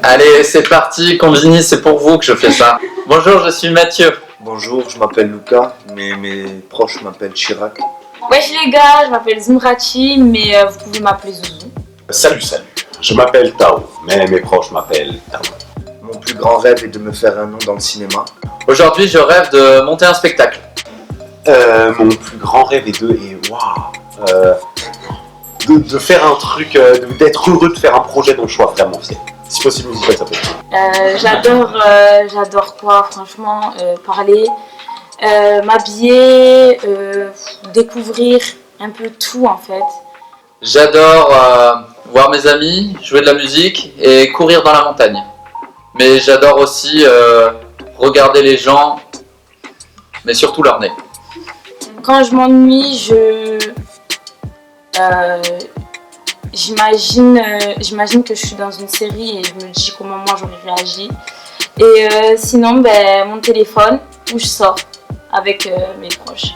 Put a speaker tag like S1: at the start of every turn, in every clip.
S1: Allez, c'est parti, Convini, c'est pour vous que je fais ça. Bonjour, je suis Mathieu.
S2: Bonjour, je m'appelle Lucas, mais mes proches m'appellent Chirac.
S3: Wesh les gars, je m'appelle Zumrachi, mais vous pouvez m'appeler Zouzou.
S4: Salut, je m'appelle Tao, mais mes proches m'appellent Tao.
S2: Mon plus grand rêve est de me faire un nom dans le cinéma.
S1: Aujourd'hui, je rêve de monter un spectacle.
S4: Mon plus grand rêve est de faire un truc, d'être heureux de faire un projet dont je sois vraiment fier. Si possible musical, ça peut être.
S3: J'adore quoi, franchement, parler, m'habiller, découvrir un peu tout en fait.
S1: J'adore voir mes amis, jouer de la musique et courir dans la montagne. Mais j'adore aussi regarder les gens, mais surtout leur nez.
S3: Quand je m'ennuie, j'imagine que je suis dans une série et je me dis comment moi j'aurais réagi. Et sinon, mon téléphone où je sors avec mes proches.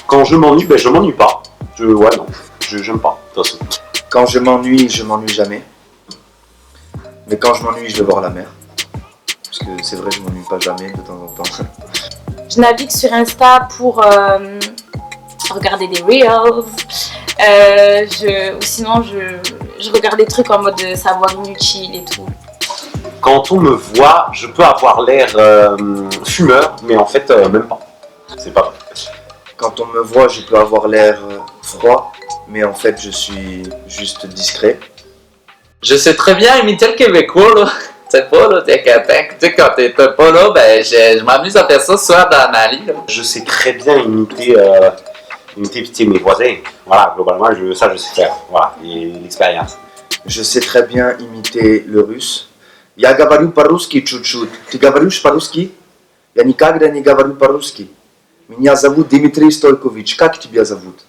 S4: Quand je m'ennuie, je m'ennuie pas. J'aime pas, de toute façon.
S2: Quand je m'ennuie jamais. Mais quand je m'ennuie, je vais voir la mer. Parce que c'est vrai, je m'ennuie pas jamais de temps en temps.
S3: Je navigue sur Insta pour regarder des reels. Ou sinon, je regarde des trucs en mode savoir inutile et tout.
S4: Quand on me voit, je peux avoir l'air fumeur, mais en fait, même pas. C'est pas vrai.
S2: Quand on me voit, je peux avoir l'air froid, mais en fait, je suis juste discret.
S1: Je sais très bien imiter le québécois, là. C'est pas, là, quand t'es pas là, je m'amuse à faire ça ce soir dans Mali, là.
S4: Je sais très bien imiter mes voisins. Voilà, globalement, ça je sais faire. Voilà, et l'expérience.
S2: Je sais très bien imiter le russe. Я говорю по-русски чуть-чуть. Ты говоришь по-русски? Я никогда не говорю по-русски. Меня зовут Дмитрий Стойкович. Как тебя зовут?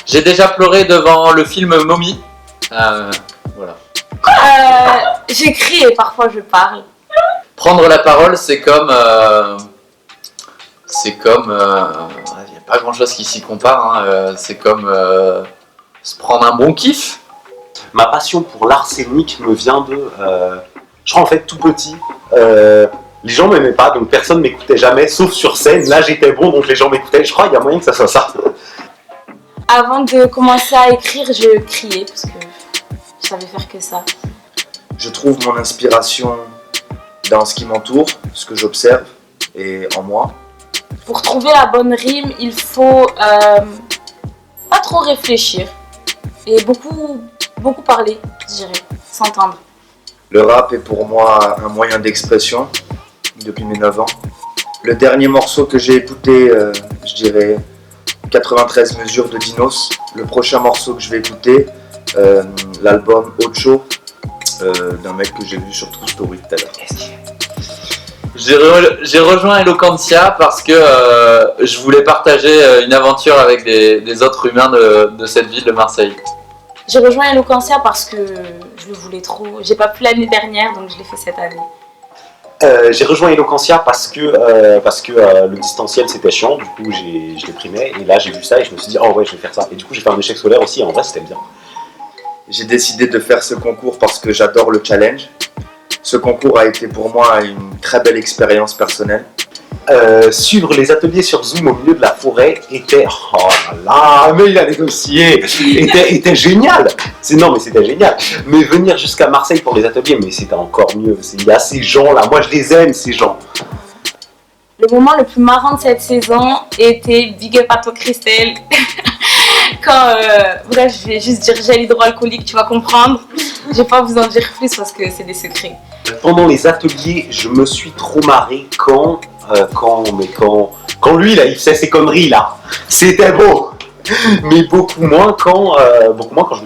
S1: J'ai déjà pleuré devant le film Mommy. Voilà.
S3: J'écris et parfois je parle.
S1: Prendre la parole, c'est comme... il n'y a pas grand chose qui s'y compare, hein. C'est comme se prendre un bon kiff.
S4: Ma passion pour l'arsenic me vient de... je crois en fait tout petit, les gens m'aimaient pas, donc personne m'écoutait jamais, sauf sur scène. Là j'étais bon, donc les gens m'écoutaient. Je crois qu'il y a moyen que ça soit ça.
S3: Avant de commencer à écrire, je criais parce que je savais faire que ça.
S2: Je trouve mon inspiration dans ce qui m'entoure, ce que j'observe et en moi.
S3: Pour trouver la bonne rime, il faut pas trop réfléchir et beaucoup parler, je dirais, s'entendre.
S2: Le rap est pour moi un moyen d'expression depuis mes 9 ans. Le dernier morceau que j'ai écouté, je dirais 93 mesures de Dinos. Le prochain morceau que je vais écouter, l'album Ocho d'un mec que j'ai vu sur True Story tout à l'heure.
S1: J'ai rejoint Eloquentia parce que je voulais partager une aventure avec des autres humains de cette ville de Marseille.
S3: J'ai rejoint Eloquentia parce que je le voulais trop. J'ai pas pu l'année dernière, donc je l'ai fait cette année.
S4: J'ai rejoint Eloquentia parce que le distanciel c'était chiant, du coup je déprimais, et là j'ai vu ça et je me suis dit oh ouais je vais faire ça. Et du coup j'ai fait un échec scolaire aussi, et en vrai c'était bien.
S2: J'ai décidé de faire ce concours parce que j'adore le challenge. Ce concours a été pour moi une très belle expérience personnelle.
S4: Suivre les ateliers sur Zoom au milieu de la forêt était... Oh là là, mais il a négocié. Était génial. Non mais c'était génial. Mais venir jusqu'à Marseille pour les ateliers, mais c'était encore mieux. Il y a ces gens-là, moi je les aime ces gens.
S3: Le moment le plus marrant de cette saison était Big Up à toi Christelle. Quand, bref, je vais juste dire gel hydroalcoolique, tu vas comprendre. Je vais pas vous en dire plus parce que c'est des secrets.
S4: Pendant les ateliers, je me suis trop marré quand lui là, il faisait ses conneries là. C'était beau. Mais beaucoup moins quand je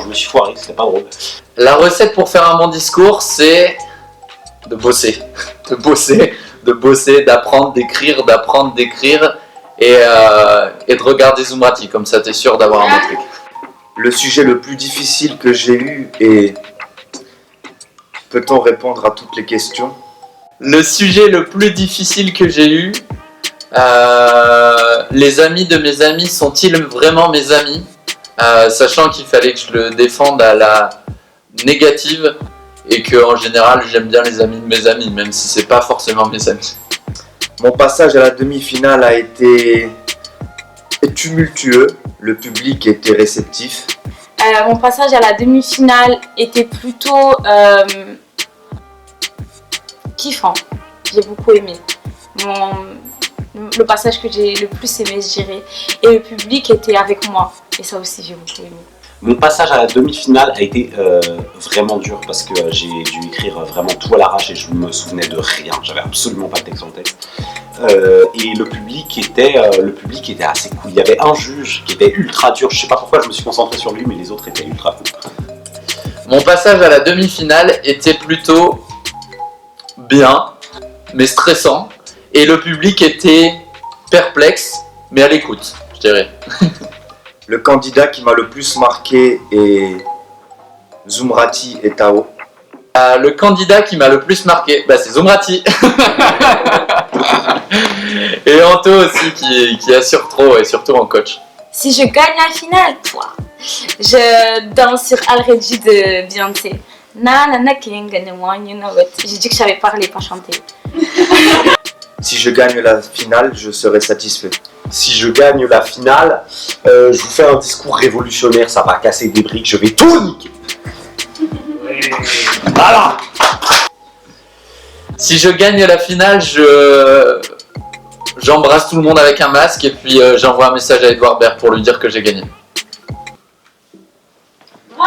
S4: me suis foiré, c'était pas drôle.
S1: La recette pour faire un bon discours, c'est de bosser. De bosser, d'apprendre, d'écrire et de regarder Zoomrati, comme ça t'es sûr d'avoir un bon truc.
S2: Le sujet le plus difficile que j'ai eu est... Peut-on répondre à toutes les questions?
S1: Le sujet le plus difficile que j'ai eu, les amis de mes amis sont-ils vraiment mes amis? Sachant qu'il fallait que je le défende à la négative et que en général j'aime bien les amis de mes amis, même si c'est pas forcément mes amis.
S2: Mon passage à la demi-finale a été tumultueux, le public était réceptif.
S3: Mon passage à la demi-finale était plutôt kiffant. J'ai beaucoup aimé. Le passage que j'ai le plus aimé, je dirais. Et le public était avec moi. Et ça aussi, j'ai beaucoup aimé.
S4: Mon passage à la demi-finale a été vraiment dur parce que j'ai dû écrire vraiment tout à l'arrache et je me souvenais de rien. J'avais absolument pas de texte en tête. Et le public était assez cool. Il y avait un juge qui était ultra dur. Je sais pas pourquoi je me suis concentré sur lui, mais les autres étaient ultra cool.
S1: Mon passage à la demi-finale était plutôt bien, mais stressant. Et le public était perplexe, mais à l'écoute, je dirais.
S2: Le candidat qui m'a le plus marqué est Zumrati et Tao.
S1: Le candidat qui m'a le plus marqué, c'est Zumrati. Et Anto aussi qui assure trop, et surtout en coach.
S3: Si je gagne la finale, je danse sur Al Reggie de Beyoncé. Na na na king and one, you know it. J'ai dit que je savais parler, pas chanter.
S2: Si je gagne la finale, je serai satisfait.
S4: Si je gagne la finale, je vous fais un discours révolutionnaire, ça va casser des briques, je vais tout niquer. Voilà.
S1: Si je gagne la finale, j'embrasse tout le monde avec un masque et puis j'envoie un message à Edouard Baird pour lui dire que j'ai gagné.
S3: Wow.